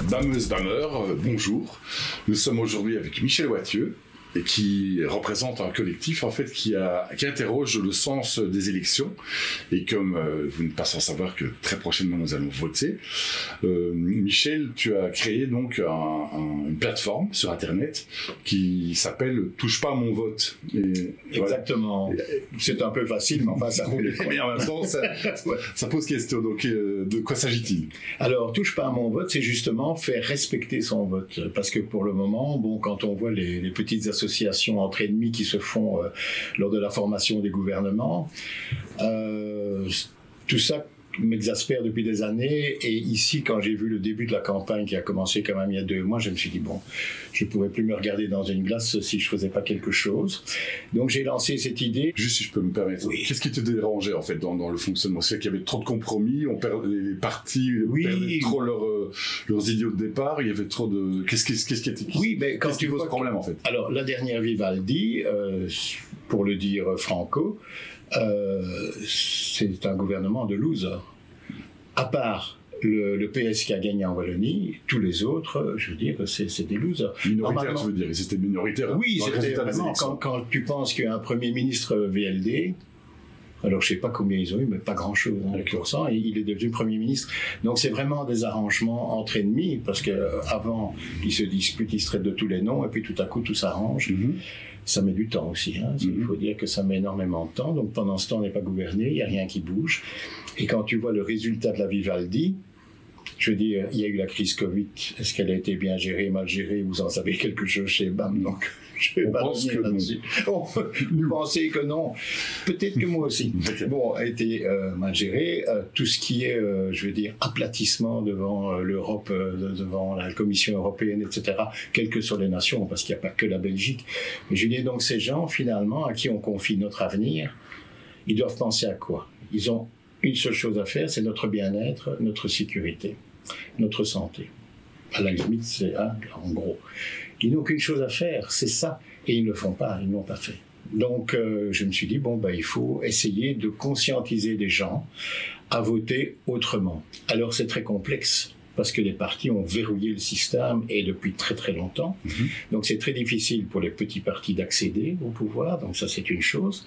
Bameuses, Bameurs, bonjour. Nous sommes aujourd'hui avec Michel Wathieu, et qui représente un collectif en fait qui interroge le sens des élections. Et comme vous n'êtes pas sans savoir que très prochainement nous allons voter, Michel, tu as créé donc une plateforme sur Internet qui s'appelle Touche pas à mon vote. Et, exactement. Voilà. C'est un peu facile, mais enfin ça roule. Mais en même temps, ça pose question. Donc, de quoi s'agit-il? Alors, Touche pas à mon vote, c'est justement faire respecter son vote. Parce que pour le moment, bon, quand on voit les petites associations entre ennemis qui se font lors de la formation des gouvernements, tout ça m'exaspère depuis des années. Et ici, quand j'ai vu le début de la campagne qui a commencé quand même il y a 2 mois, je me suis dit, bon, je ne pourrais plus me regarder dans une glace si je ne faisais pas quelque chose. Donc j'ai lancé cette idée. Juste si je peux me permettre, oui. Qu'est-ce qui te dérangeait en fait dans le fonctionnement? C'est qu'il y avait trop de compromis, les partis perdaient trop leurs idiots de départ, il y avait trop de... Qu'est-ce qui était... Oui, mais quand tu poses problème en fait? Alors, la dernière Vivaldi, pour le dire franco, c'est un gouvernement de losers. À part le PS qui a gagné en Wallonie, tous les autres, je veux dire, c'est des losers. Minoritaires, tu veux dire? C'était minoritaire? Oui, c'était vraiment, quand tu penses qu'il y a un Premier ministre VLD, alors je ne sais pas combien ils ont eu, mais pas grand-chose en l'occurrence, et il est devenu Premier ministre. Donc c'est vraiment des arrangements entre ennemis, parce qu'avant, ils se disputent, ils se traitent de tous les noms, et puis tout à coup, tout s'arrange. Mm-hmm. Ça met du temps aussi, hein. Il faut dire que ça met énormément de temps. Donc pendant ce temps, on n'est pas gouverné, il n'y a rien qui bouge. Et quand tu vois le résultat de la Vivaldi, je veux dire, il y a eu la crise Covid. Est-ce qu'elle a été bien gérée, mal gérée? Vous en savez quelque chose chez BAM, donc je ne vais pas revenir là-dessus. Vous pensez que non? Peut-être que moi aussi. Bon, a été mal géré. Tout ce qui est, je veux dire, aplatissement devant l'Europe, devant la Commission européenne, etc., quelles que soient les nations, parce qu'il n'y a pas que la Belgique. Mais je veux dire, donc ces gens, finalement, à qui on confie notre avenir, ils doivent penser à quoi? Ils ont une seule chose à faire, c'est notre bien-être, notre sécurité, notre santé. À la limite, c'est en gros. Ils n'ont qu'une chose à faire, c'est ça. Et ils ne le font pas, ils ne l'ont pas fait. Donc, je me suis dit, il faut essayer de conscientiser les gens à voter autrement. Alors, c'est très complexe, parce que les partis ont verrouillé le système et depuis très très longtemps. Donc c'est très difficile pour les petits partis d'accéder au pouvoir, donc ça c'est une chose.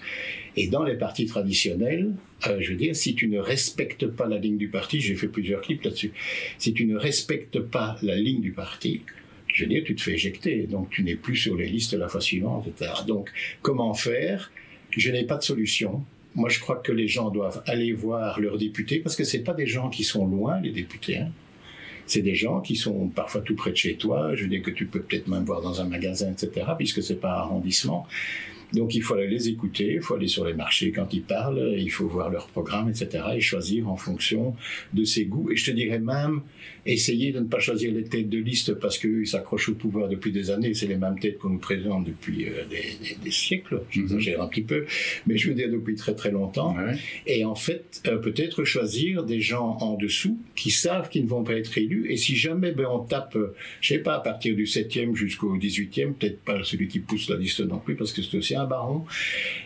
Et dans les partis traditionnels, je veux dire, si tu ne respectes pas la ligne du parti, j'ai fait plusieurs clips là-dessus, si tu ne respectes pas la ligne du parti, je veux dire, tu te fais éjecter, donc tu n'es plus sur les listes la fois suivante, etc. Donc comment faire? Je n'ai pas de solution. Moi je crois que les gens doivent aller voir leurs députés, parce que c'est pas des gens qui sont loin, les députés, hein. C'est des gens qui sont parfois tout près de chez toi, je veux dire que tu peux peut-être même voir dans un magasin, etc., puisque c'est pas un arrondissement. Donc il faut aller les écouter, il faut aller sur les marchés quand ils parlent, il faut voir leur programme, etc., et choisir en fonction de ses goûts. Et je te dirais même, essayer de ne pas choisir les têtes de liste parce qu'eux, ils s'accrochent au pouvoir depuis des années, c'est les mêmes têtes qu'on nous présente depuis des siècles, j'exagère un petit peu, mais je veux dire depuis très très longtemps. Ouais. Et en fait, peut-être choisir des gens en dessous qui savent qu'ils ne vont pas être élus, et si jamais on tape, je sais pas, à partir du 7e jusqu'au 18e, peut-être pas celui qui pousse la liste non plus, parce que c'est aussi un baron.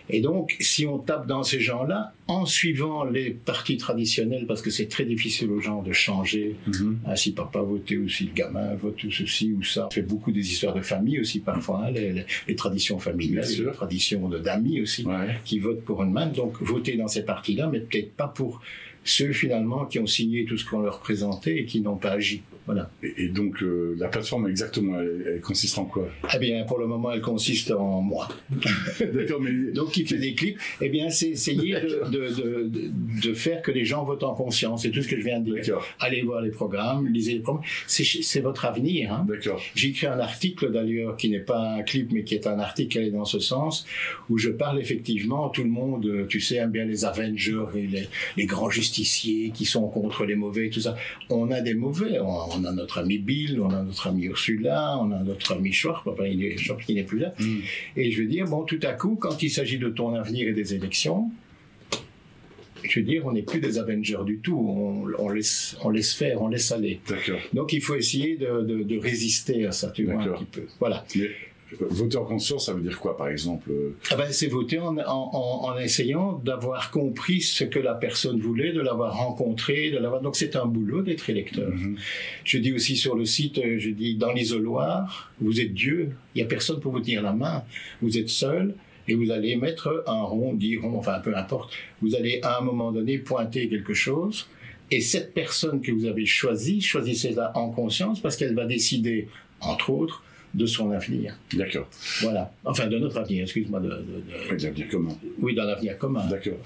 Et donc, si on tape dans ces gens-là, en suivant les partis traditionnels, parce que c'est très difficile aux gens de changer, si papa votait ou si le gamin vote ou ceci ou ça. On fait beaucoup des histoires de famille aussi parfois, hein, les traditions familiales, les traditions d'amis aussi, qui votent pour une main. Donc, voter dans ces partis-là, mais peut-être pas pour ceux finalement qui ont signé tout ce qu'on leur présentait et qui n'ont pas agi. Voilà. Et donc, la plateforme exactement, elle consiste en quoi? Eh bien, pour le moment, elle consiste en moi. D'accord, mais... Donc, il fait des clips. Eh bien, c'est essayer de faire que les gens votent en conscience. C'est tout ce que je viens de dire. Allez voir les programmes, lisez les programmes. C'est votre avenir. Hein. D'accord. J'ai écrit un article, d'ailleurs, qui n'est pas un clip, mais qui est un article qui allait dans ce sens, où je parle effectivement, tout le monde, tu sais, aime bien les Avengers et les grands justiciers qui sont contre les mauvais et tout ça. On a des mauvais. On a notre ami Bill, on a notre ami Ursula, on a notre ami Schwartz, Schwartz qui n'est plus là. Et je veux dire, tout à coup, quand il s'agit de ton avenir et des élections, je veux dire, on n'est plus des Avengers du tout, on laisse faire, on laisse aller. D'accord. Donc il faut essayer de résister à ça, tu vois, un petit peu. Voilà. Mais Voter en conscience, ça veut dire quoi, par exemple? C'est voter en essayant d'avoir compris ce que la personne voulait, de l'avoir rencontré, donc c'est un boulot d'être électeur. Je dis aussi sur le site, je dis dans l'isoloir, vous êtes Dieu, il n'y a personne pour vous tenir la main, vous êtes seul. Et vous allez mettre un rond, 10 ronds, enfin peu importe. Vous allez à un moment donné pointer quelque chose. Et cette personne que vous avez choisie, choisissez-la en conscience parce qu'elle va décider, entre autres, de son avenir. D'accord. Voilà. Enfin, de notre avenir, excuse-moi. Oui, de l'avenir commun. Oui, dans l'avenir commun. D'accord.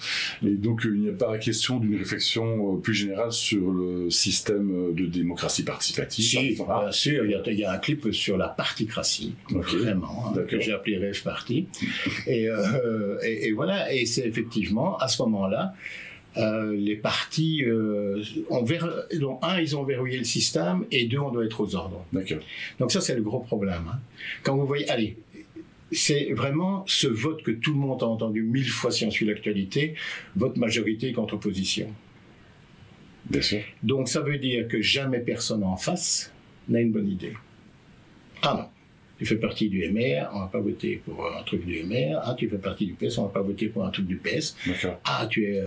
Et donc, il n'y a pas la question d'une réflexion plus générale sur le système de démocratie participative? Si, bien sûr. Il y a un clip sur la particratie, vraiment, que j'ai appelé Rêve Parti. Et voilà. Et c'est effectivement, à ce moment-là, les partis, donc ils ont verrouillé le système, et 2, on doit être aux ordres. D'accord. Donc ça, c'est le gros problème. Quand vous voyez, allez, c'est vraiment ce vote que tout le monde a entendu 1000 fois si on suit l'actualité, vote majorité contre opposition. Bien sûr. Donc ça veut dire que jamais personne en face n'a une bonne idée. Ah non. Tu fais partie du MR, on va pas voter pour un truc du MR. Ah, tu fais partie du PS, on va pas voter pour un truc du PS. D'accord. Ah, tu es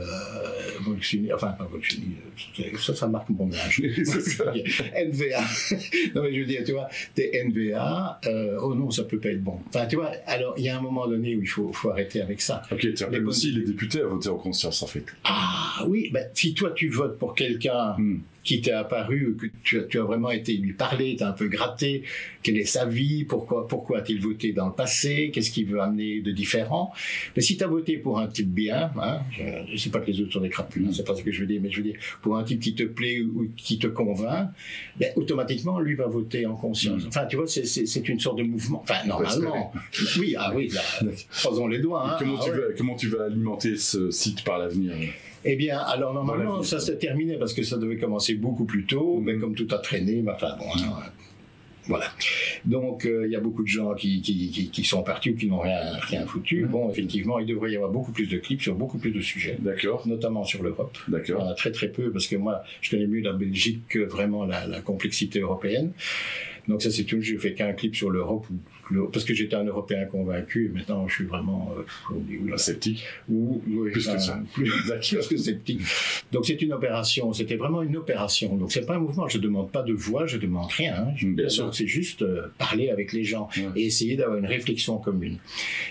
Volkswagen, enfin pas Volkswagen, ça marque mon âge. NVA. Non mais je veux dire, tu vois, t'es NVA, oh non, ça peut pas être bon. Enfin, tu vois, alors il y a un moment donné où il faut arrêter avec ça. Ok, tu appelles aussi les députés à voter en conscience, en fait. Ah oui, si toi tu votes pour quelqu'un qui t'est apparu, que tu as vraiment été lui parler, t'as un peu gratté, quelle est sa vie, pourquoi a-t-il voté dans le passé, qu'est-ce qu'il veut amener de différent. Mais si tu as voté pour un type bien, je ne sais pas que les autres sont des crapules, c'est pas ce que je veux dire, mais je veux dire, pour un type qui te plaît ou qui te convainc, automatiquement, lui va voter en conscience. Enfin, tu vois, c'est une sorte de mouvement. Enfin, normalement. Oui, croisons les doigts. Comment tu vas alimenter ce site par l'avenir? Eh bien, alors normalement, ça s'est terminé parce que ça devait commencer beaucoup plus tôt, mais comme tout a traîné, enfin bon, voilà. Donc, il y a beaucoup de gens qui sont partis ou qui n'ont rien foutu. Bon, effectivement, il devrait y avoir beaucoup plus de clips sur beaucoup plus de sujets. D'accord. Notamment sur l'Europe. D'accord. Il y en a très très peu parce que moi, je connais mieux la Belgique que vraiment la complexité européenne. Donc ça, c'est tout. J'ai fait qu'un clip sur l'Europe parce que j'étais un Européen convaincu et maintenant je suis vraiment sceptique. Plus que ça. Plus que sceptique. Donc c'est une opération. C'était vraiment une opération. Donc c'est pas un mouvement. Je demande pas de voix. Je demande rien. Bien sûr. Donc c'est juste parler avec les gens et essayer d'avoir une réflexion commune.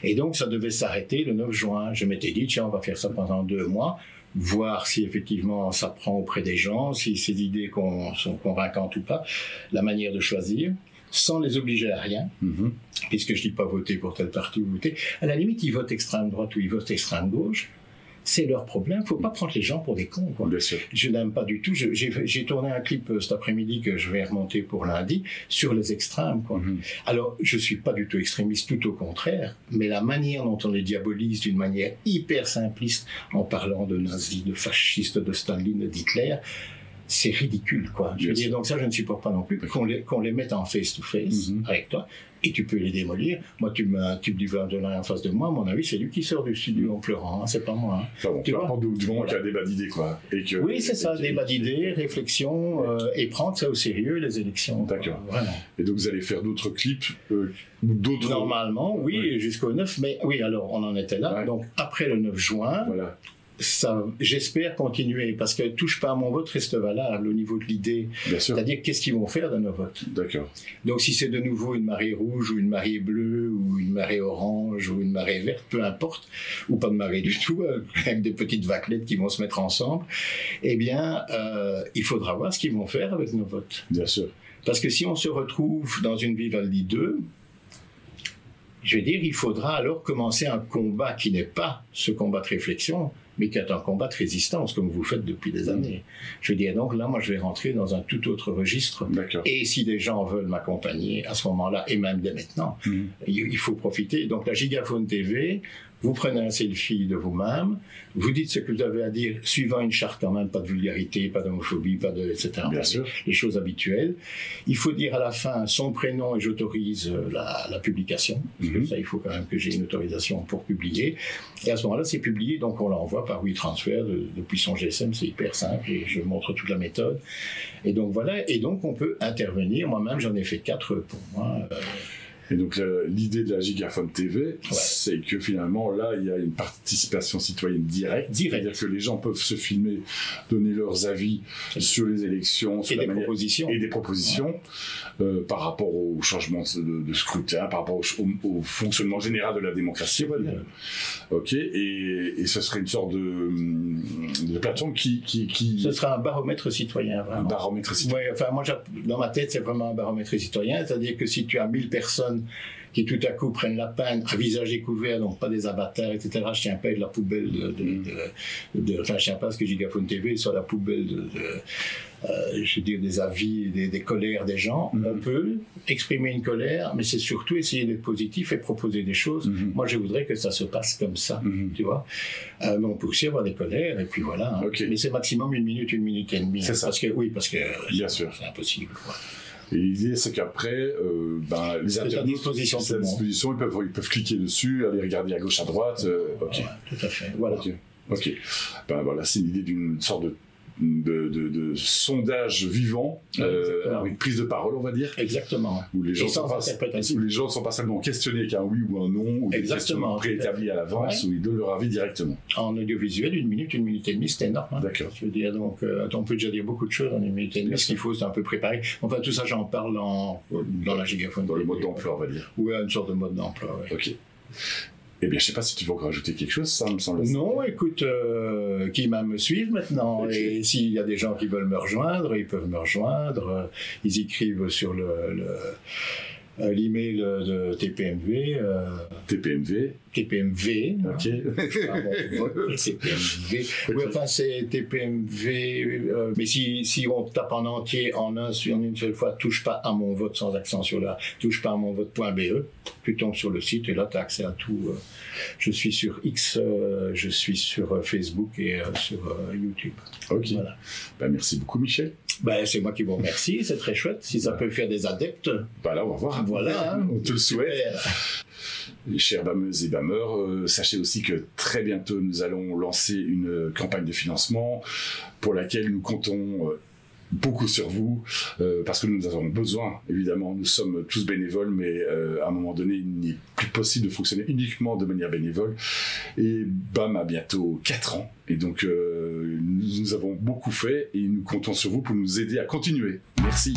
Et donc ça devait s'arrêter le 9 juin. Je m'étais dit tiens, on va faire ça pendant 2 mois. Voir si effectivement ça prend auprès des gens, si ces idées sont convaincantes ou pas, la manière de choisir, sans les obliger à rien, puisque je dis pas voter pour tel parti ou voter. À la limite, ils votent extrême droite ou ils votent extrême gauche. C'est leur problème. Faut pas prendre les gens pour des cons, quoi. Bien sûr. Je n'aime pas du tout. J'ai tourné un clip cet après-midi que je vais remonter pour lundi sur les extrêmes, quoi. Alors, je suis pas du tout extrémiste, tout au contraire. Mais la manière dont on les diabolise d'une manière hyper simpliste en parlant de nazis, de fascistes, de Staline, d'Hitler, c'est ridicule, quoi. Je veux dire, donc ça, je ne supporte pas non plus qu'on les mette en face-to-face avec toi. Et tu peux les démolir. Moi, tu mets un type du Verdun en face de moi, à mon avis, c'est lui qui sort du studio en pleurant, c'est pas moi. Tu vois, du moment qu'il y a débat d'idées, quoi. Oui, c'est ça, débat d'idées, réflexion, et prendre ça au sérieux, les élections. D'accord. Vraiment. Et donc, vous allez faire d'autres clips d'autres... Normalement, oui, jusqu'au 9, mais oui, alors, on en était là. Donc, après le 9 juin... Voilà. Ça, j'espère continuer parce que touche pas à mon vote reste valable au niveau de l'idée. C'est-à-dire qu'est-ce qu'ils vont faire de nos votes. D'accord. Donc si c'est de nouveau une marée rouge ou une marée bleue ou une marée orange ou une marée verte, peu importe, ou pas de marée du tout, avec des petites vaguelettes qui vont se mettre ensemble, eh bien, il faudra voir ce qu'ils vont faire avec nos votes. Bien sûr. Parce que si on se retrouve dans une Vivaldi 2, je veux dire, il faudra alors commencer un combat qui n'est pas ce combat de réflexion, mais qui est un combat de résistance, comme vous faites depuis des années. Je veux dire, donc là, moi, je vais rentrer dans un tout autre registre. Et si des gens veulent m'accompagner à ce moment-là, et même dès maintenant, il faut profiter. Donc la Gigaphone TV, vous prenez un selfie de vous-même, vous dites ce que vous avez à dire, suivant une charte quand même, pas de vulgarité, pas d'homophobie, pas de... etc. Bien sûr. Les choses habituelles. Il faut dire à la fin son prénom et j'autorise la publication. Parce que ça, il faut quand même que j'ai une autorisation pour publier. Et à ce moment-là, c'est publié, donc on l'envoie par WeTransfer depuis son GSM, c'est hyper simple, et je montre toute la méthode. Et donc voilà, et donc on peut intervenir. Moi-même, j'en ai fait 4 pour moi. Et donc l'idée de la Gigaphone TV, c'est que finalement là il y a une participation citoyenne directe, c'est-à-dire que les gens peuvent se filmer, donner leurs avis sur les élections, sur et des propositions par rapport au changement de scrutin, par rapport au fonctionnement général de la démocratie. Ok, et ce serait une sorte de plateforme qui... Ce sera un baromètre citoyen, vraiment. Un baromètre citoyen. Ouais, enfin, moi, dans ma tête, c'est vraiment un baromètre citoyen, c'est-à-dire que si tu as 1000 personnes qui tout à coup prennent la peine, à visage découvert, donc pas des avatars, etc. Je tiens pas de la poubelle enfin, je tiens pas à ce que Gigaphone TV soit la poubelle je veux dire, des avis, des colères des gens. On peut exprimer une colère, mais c'est surtout essayer d'être positif et proposer des choses. Moi, je voudrais que ça se passe comme ça, tu vois. Mais on peut aussi avoir des colères, et puis voilà. Hein. Mais c'est maximum 1 minute, 1 minute et demie. C'est ça. Parce que bien sûr, c'est impossible, quoi. Et l'idée, c'est qu'après, les internautes, ils peuvent cliquer dessus, aller regarder à gauche, à droite. Ok. Ouais, tout à fait. Voilà. Ok. Voilà, c'est l'idée d'une sorte de sondage vivant, avec prise de parole, on va dire. Exactement. Où les gens ne sont pas seulement questionnés qu'un oui ou un non, ou des questions préétablies à l'avance, où ils donnent leur avis directement. En audiovisuel, 1 minute, 1 minute et demie, c'est énorme. Hein. D'accord. Je veux dire, donc, on peut déjà dire beaucoup de choses en 1 minute et demie. Ce qu'il faut, c'est un peu préparer. Enfin, tout ça, j'en parle dans la Gigaphone. Dans le mode d'emploi, on va dire. Oui, une sorte de mode d'emploi, oui. Ok. Eh bien, je ne sais pas si tu veux encore rajouter quelque chose, ça me semble. Non, écoute, qui va me suivre maintenant. Okay. Et s'il y a des gens qui veulent me rejoindre, ils peuvent me rejoindre. Ils écrivent sur l'email de TPMV. TPMV. Ok. TPMV. Oui, enfin, c'est TPMV. Mais si on tape en entier, en une seule fois, touche pas à mon vote sans accent sur la, touche pas à mon vote.be, tu tombes sur le site et là, tu as accès à tout. Je suis sur X, je suis sur Facebook et sur YouTube. Ok. Voilà. Merci beaucoup, Michel. C'est moi qui vous remercie, c'est très chouette. Si ça peut faire des adeptes. Là, on va voir. Voilà. On te le souhaite. Chers bameuses et bameurs, sachez aussi que très bientôt nous allons lancer une campagne de financement pour laquelle nous comptons beaucoup sur vous, parce que nous avons besoin, évidemment, nous sommes tous bénévoles, mais à un moment donné, il n'est plus possible de fonctionner uniquement de manière bénévole. Et BAM a bientôt 4 ans, et donc nous avons beaucoup fait, et nous comptons sur vous pour nous aider à continuer. Merci.